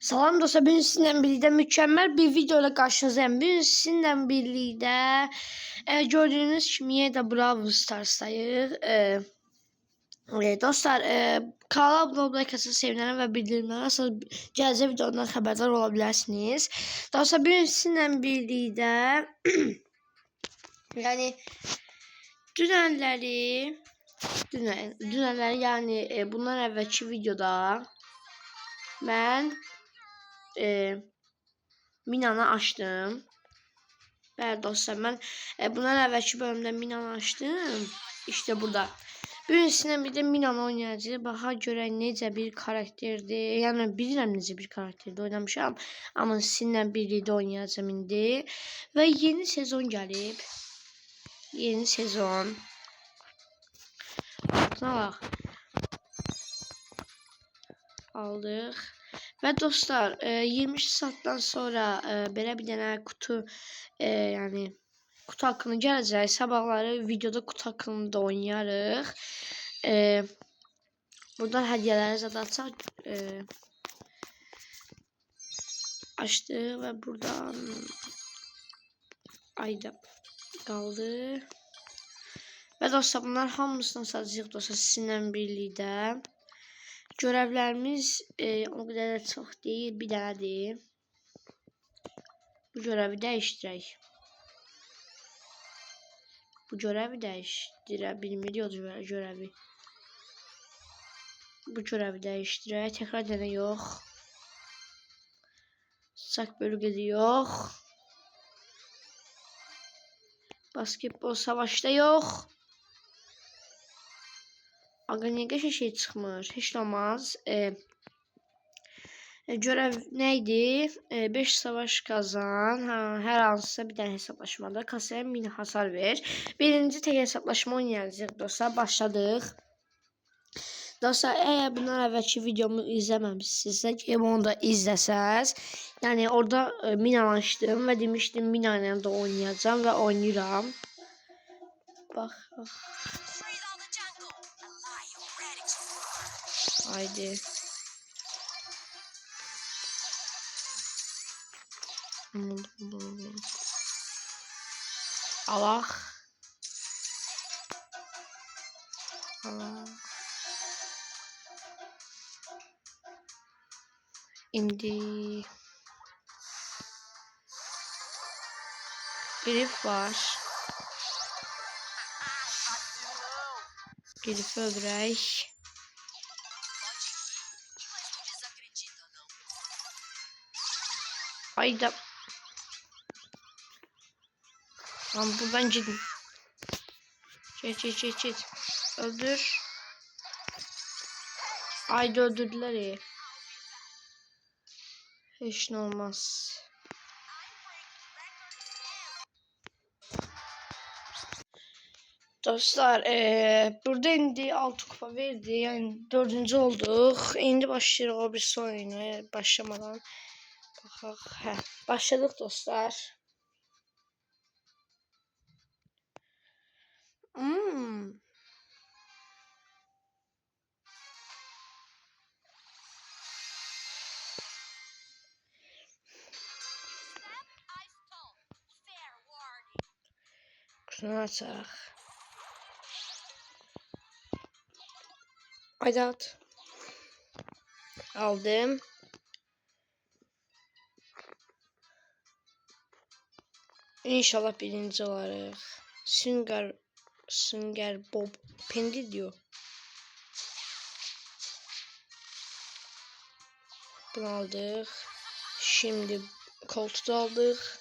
Salam dostlar, bugün sizinle birlikte mükemmel bir video ile karşınızdayım. Bugün sizinle birlikte gördüğünüz kimi de Brawl Stars'tayız. Dostlar, kanala abone olmayı sevinirim ve bildirimleri nasıl gelecek videodan haberdar olabilirsiniz. Dostlar, bugün sizinle birlikte yani dünenleri yani bundan evvelki videoda ben Minan'ı açtım. Evet dostlar, ben bundan evvelki bölümde Minan'ı açtım. İşte burada. Bugün sizinle bir de Minan'ı oynayacağız. Baha göre necə bir karakterdi. Yani bilirəm necə bir karakterde oynamışam. Ama sizinle birlikte oynayacağım indi. Ve yeni sezon gelip. Yeni sezon. Altına bak. Aldık. Ve dostlar 20 saatdən sonra belə bir dənə kutu yani kutu hakkında gələcək. Sabahları videoda kutu hakkında oynayarıq. Buradan hədiyələri zad açaq. Açdı və buradan ayda qaldı. Və dostlar bunlar hamısını satacağıq dostlar sizinlə birlikdə. Görevlerimiz o kadar da çok değil, bir dənədir. Bu görevi değiştirək. Bu görevi değiştirə bilmirik görevi. Bu görevi değiştirək. Tekrar dənə yox. Sak bölgede yox. Basketbol savaşta yox. Aga niye geçen şey çıkmır? Hiç olmaz. Görev neydi? 5 savaş kazan. Her hansısa bir tane hesaplaşmada kasaya 1000 hasar ver. Birinci tek hesaplaşma oynayacağız dostlar. Başladık. Dostlar eğer bundan evvelki videomu izlememişsinizsə, onu da izləsəz. Yani orada Mina açtım ve demiştim Mina ile de oynayacağım ve oynayıram. Bak. Haydi. Allah. İndi. Grif var. Grif öldürək. Hayda. Lan bu bence Çet. Öldür. Haydi öldürdüler ya. Hiç ne olmaz. Dostlar burada indi 6 kupa verdi. Yani 4. olduk. İndi başlayırıq o bir oyunu başlamadan. Baxaq. Başladık dostlar. Kutunu açaq. Haydi at. Aldım. İnşallah birinci olarıq. Sünger Bob Pendi diyor. Bunu aldık. Şimdi koltuğu aldık.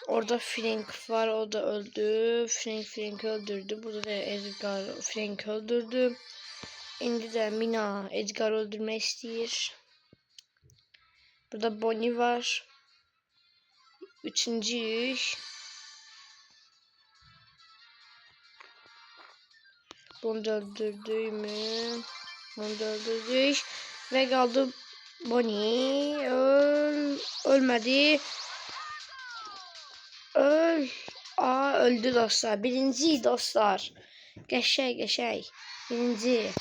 Orada Frank var, o da öldü. Frank öldürdü. Burada da Edgar Frank öldürdü. Şimdi de Mina Edgar öldürmek istiyor. Burada Bonnie var. 3. iş. Bunu da öldürdüğümü. Bunu da öldürdük. Ve kaldı Bonnie. Ölmedi. Öldü dostlar. Birinci dostlar. Geçey. Birinci.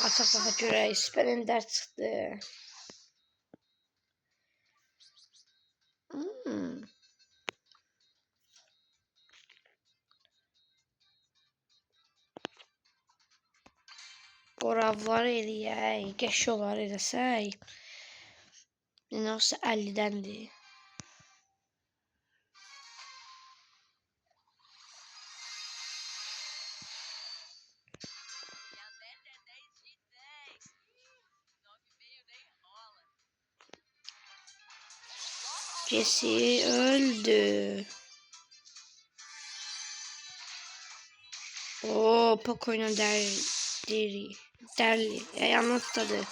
Açaq baxa görək. Süper ender çıxdı. Qoravlar eləyək. Qəşolar eləsək. Yəni olsa 50-dəndir. Jesse öldü. Oo, Poco'yla derli. Yanlış tadı.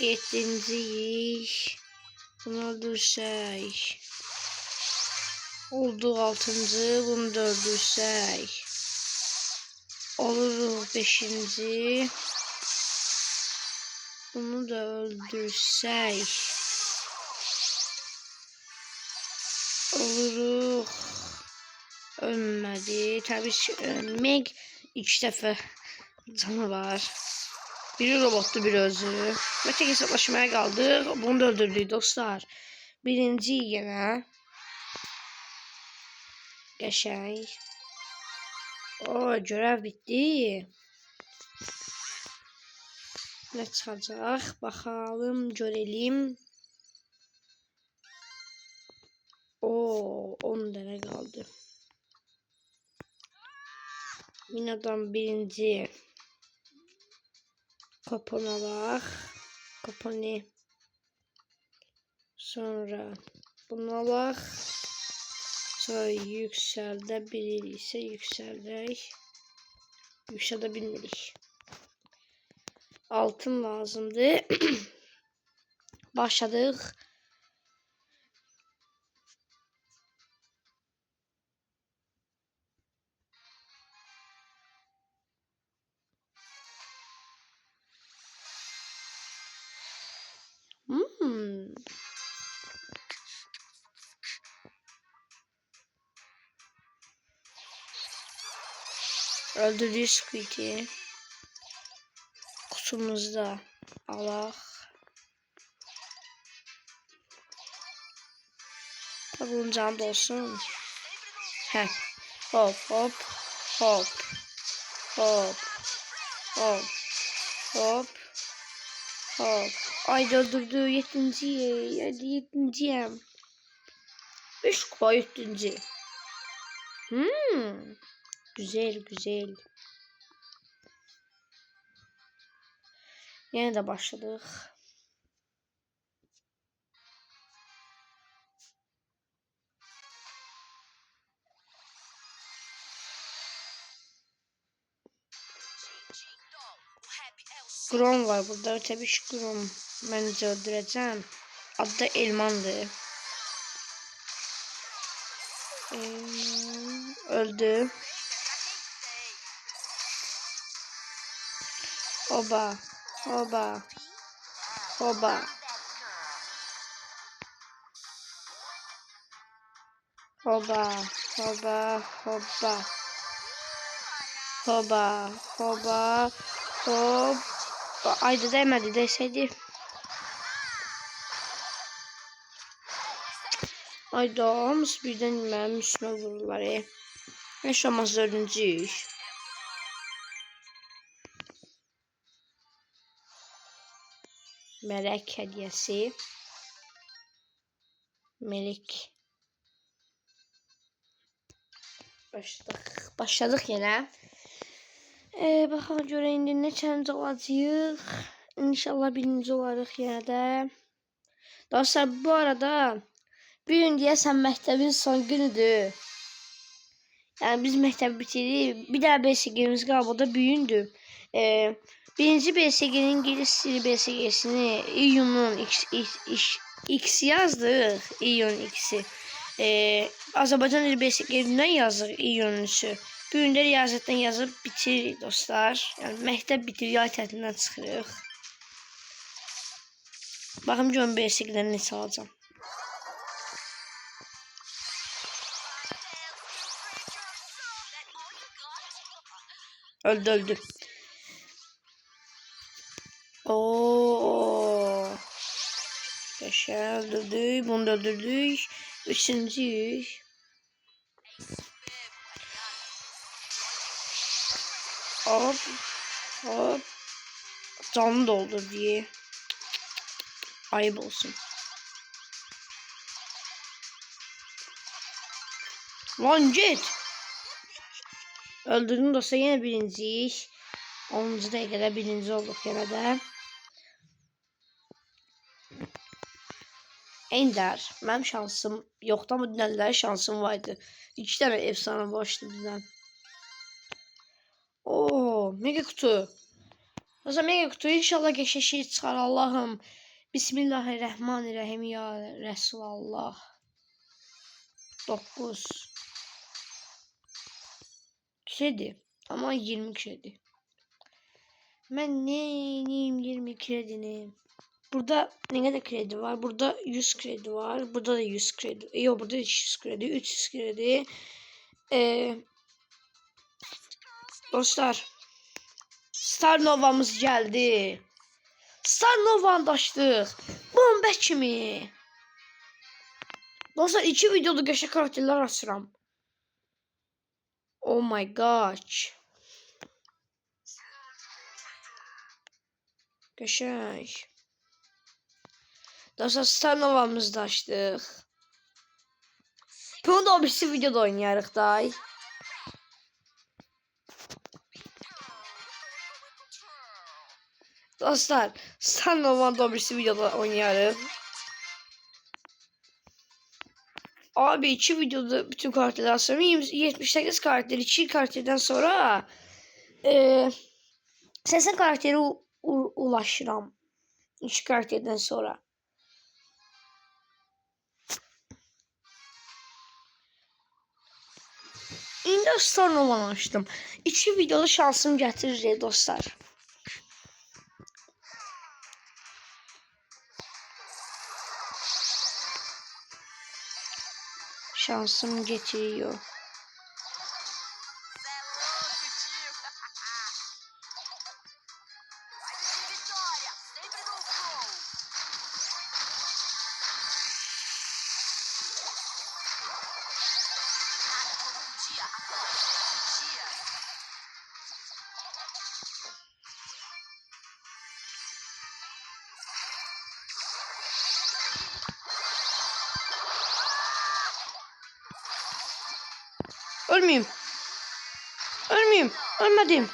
Yedinci. Bunu öldürsək. Oldu 6-cı. Bunu da öldürsək. Olur 5-ci. Bunu da öldürsək. Oluruq. Ölmədi. Təbii ki, Meg 2 dəfə canı var. Biri robotdu, biri özü. Və tek hesablaşmaya qaldıq. Bunu da öldürdük dostlar. Birinci yenə. Qəşəng. O, görev bitti. Ne çıxacaq? Baxalım, görelim. O, 10 dənə qaldı. Minadan birinci. Kopona bax. Koponi. Sonra buna bax. Sonra yüksəldə biliriksə yüksəldək. Yüksəldə bilmirik. Altın lazımdır. Başladıq. Öldürdük Squid'i. Kutumuzda alaq. Bunun canı da olsun. Hə. Hop hop hop. Hop. Hop. Hop. Hop. Ay öldürdü 7-ciyi. Hadi 7-ciyəm. 5 kupa 7-ci. Güzel güzel. Yine de başladık. Grom var burada. Tabii ki Grom. Bence öldüreceğim. Adı da Elman'dı. Öldü. Oba. Oba. Oba. Oba. Oba. Oba. Oba. Oba. Hop. Ayda değmedi deseydi. Ayda hamısı birden mənim üstüme vururlar. Heç olmaz 4-cüyük. Melek hediyesi. Melek. Başladık yine. Bakalım göre indi ne challenge olacağıq. İnşallah birinci olarıq yenə də. Dostlar bu arada bir gün deyəsən məktəbin son günüdür. Yani biz məktəbi bitiririk. Bir daha BSG'miz qalıb, o da büyündü. Birinci BSG'nin giriş sili BSG'sini iyunun X yazdıq. İyun X'i. Azərbaycan dili BSG'dən yazdıq iyunun 3'ü. Bu gün də riyaziyyatdan yazıb bitiririk dostlar. Yani məktəb bitir, yay tətilindən çıxırıq. Baxım görüm BSG'dən neçə alacağım. Öldü öldü. Oo. Yaşa öldürdük. Bunu da öldürdük. Üçüncüyük. Hop. Hop. Canı doldur diye. Ayıp olsun. Lan git. Öldürdüm dostlar, yine birinciyiz. 10. dakikada birinci olduk yine de. Ender. Benim şansım yoktu ama dünenler şansım vardı. 2 tane efsane başladı dünen. Oo, mega kutu. O zaman mega kutu inşallah geçişi çıkar Allah'ım. Bismillahirrahmanirrahim ya Resulallah. 9. Kredi. Ama 20 kredi. Ben neyim 20 kredini? Burada ne kadar kredi var? Burada 100 kredi var. Burada da 100 kredi. Yok, burada 200 kredi, 300 kredi. Dostlar, Star Nova'mız geldi. Star Nova'nı açtık. Bomba kimi. Dostlar, 2 videoda geçen karakterler açıram. Oh my gosh. Geçen. Dostlar, Star Nova'mızı da açtık. Bunu da birisi videoda oynayarıq da. Dostlar, Star Nova'da birisi videoda oynayarıq. Abi 2 videoda bütün karakterler sonra 78 karakter, 2 karakterden sonra 80 karakteri ulaşıram. 2 karakterden sonra. İndi Star Nova'nı açtım. 2 videoda şansım gətirir dostlar. Şansım getiriyor. Ölmeyeyim. Ölmeyeyim. Ölmedim.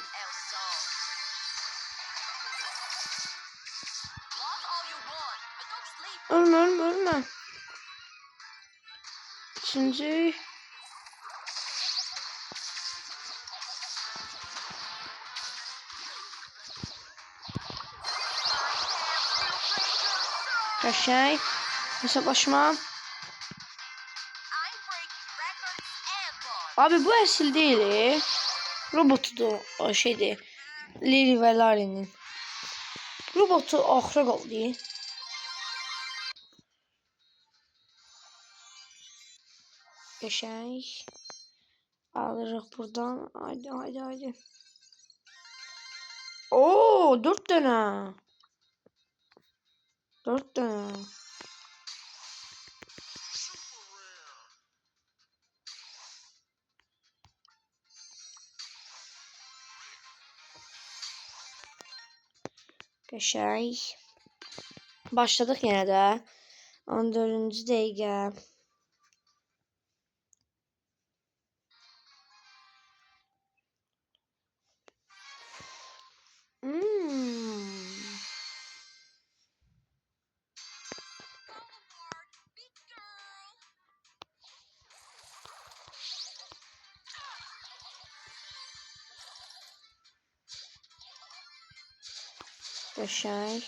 Ölme ölme ölme. Şimdi şey hesaplaşma. Abi bu esil değil. Robotu o şeydi. Lily ve Lari'nin. Robotu ahıra qaldı. Geçək. Alırıq buradan. Haydi haydi haydi. Oo, 4 tane. 4 tane. Geçək. Başladık yine de. 14. dakika. Geçək.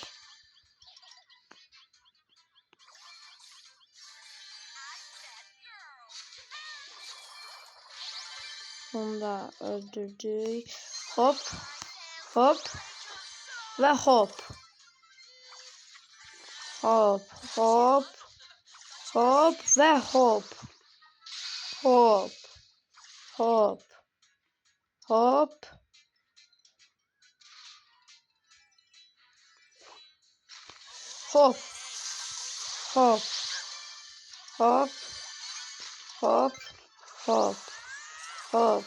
Onu da öldürdük. Hop. Hop. Ve hop. Hop. Hop. Hop ve hop. Hop. Hop. Hop. Hop. Hop. Hop. Hop. Hop. Hop.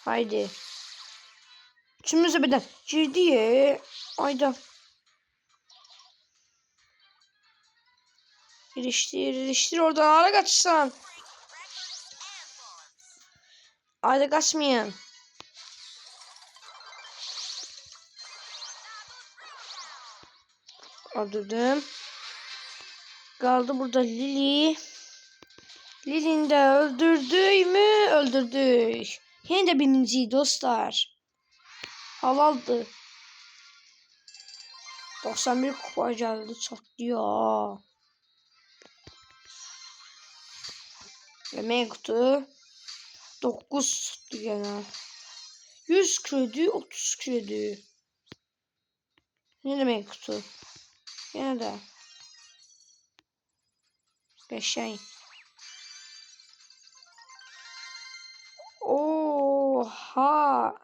Haydi. Üçümüz birden girdi. Ayda. İliştir oradan ara kaçsan. Ayda kaçmayın. Öldürdüm. Kaldı burada Lily. Lily'ni de öldürdük mü? Öldürdük. Yine de birinci dostlar. Halaldı. 91 kupa geldi çatlıyor. Yemek kutu. 9 tuttu gene. 100 kredi, 30 kredi. Ne demek kutu? Yine de. Geçen. Oha.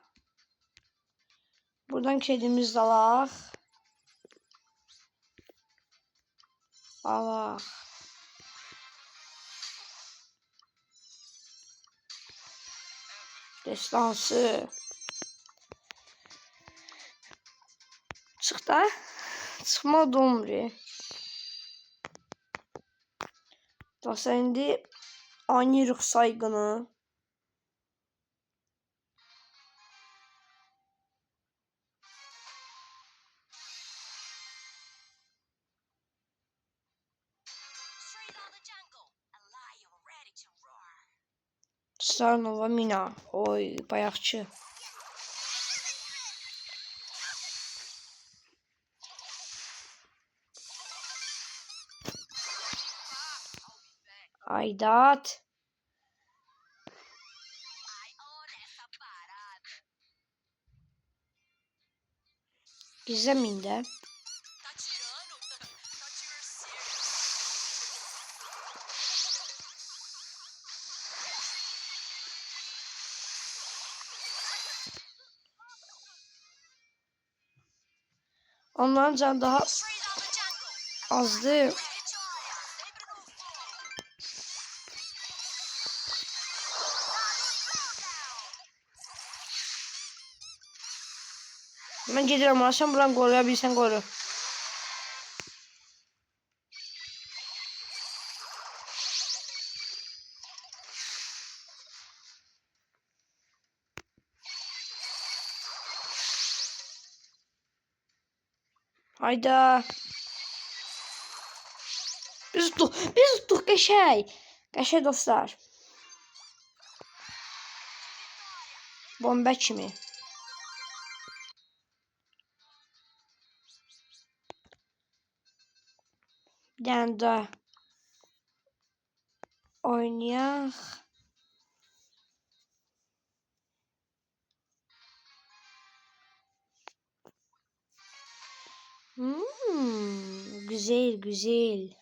Buradan kedimiz de var. Allah. Destansı. Çık da. Çıkmadı umri. Dostlar indi aynı saygını. Sarnova Mina. Oy bayakçı. Aydat. Gizeminde. Onların canı daha azdı. Ben gidiyorum ama sen buradan koruyabilsen koru. Hayda. Biz tuttuk geçey. Geçey dostlar. Bomba kimi? Bir tane daha oynayak. Güzel güzel.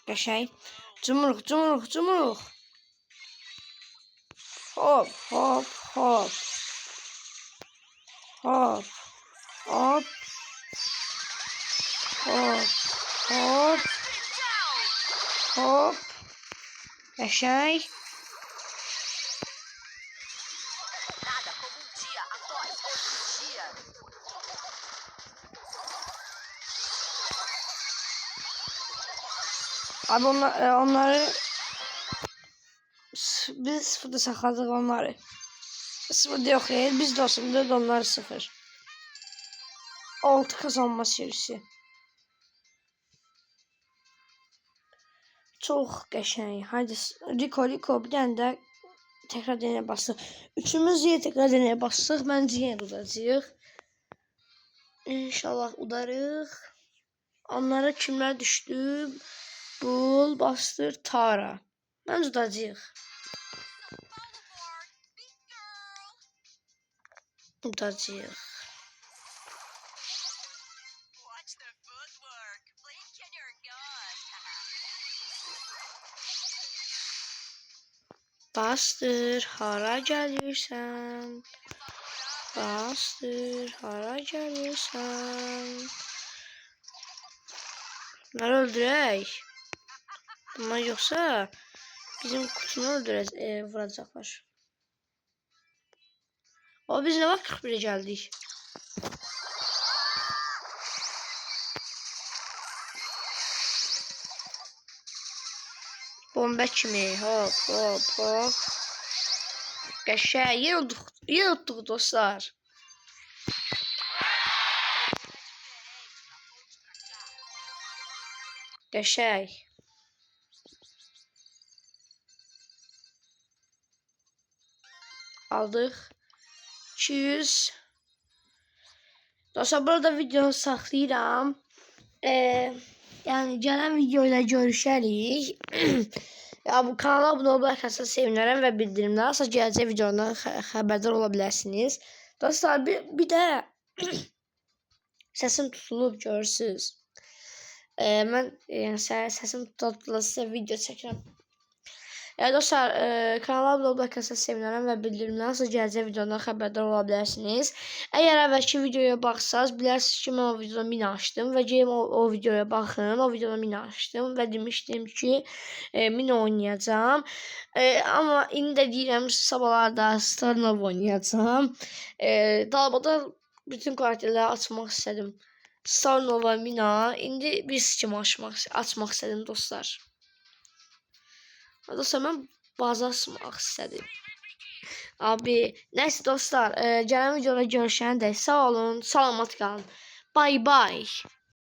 Geçey. Cumruk cumruk cumruk. Hop hop hop. Hop hop. Hop hop. Hop. Geçey. Abi onları biz sıfırda sakladık onları. Sıfırda yok değil. Biz de olsun da onları sıfır. 6 kazanma serisi. Çok geçen. Hadi Rico bir tane de tekrar deneye bastık. Üçümüz yine tekrar deneye bastık. Bence yine udacağıq. İnşallah udarıq. Onlara kimler düştü? Bul, bastır, Tara. Bence udacağıq. Udacağıq. Bastır, hara gəlirsən? Bastır, hara gəlirsən? Bunları öldürək. Bunlar yoxsa bizim kutunu vuracaqlar. O biz nə vaxt 41'e gəldik? Bomba kimi, hop hop hop. Qəşəng, yer utduq dostlar. Qəşəng. Aldıq. 200. Dostlar burada videonu saxlayıram. Yəni gələn video ilə görüşərik. Ya bu kanala abunə olarsanız sevinərəm və bildirimlər alsa gələcək videodan xəbərdar ola bilərsiniz. Dostlar bir də səsim tutulub görürsüz. Mən səsim tutulub sizə video çəkirəm. Dostlar kanala abunə olarsanız sevinərəm və bildirimlər alsa gələcək videodan xəbərdar ola bilərsiniz. Əgər əvvəlki videoya baxsaz bilərsiniz ki mən o videoda min açdım və gəlin o videoya baxın. O videoda min açdım və demişdim ki min oynayacağım. Amma indi də deyirəm sabahlarda Starnov oynayacağım. Dalbada bütün karakterləri açmaq istədim. Starnova, Mina, indi bir skin açmaq istədim dostlar. Dostlar mən baza açmaq istədim. Abi, neyse dostlar, gələn videoda görüşənədək sağ olun, salamat qalın. Bye bye.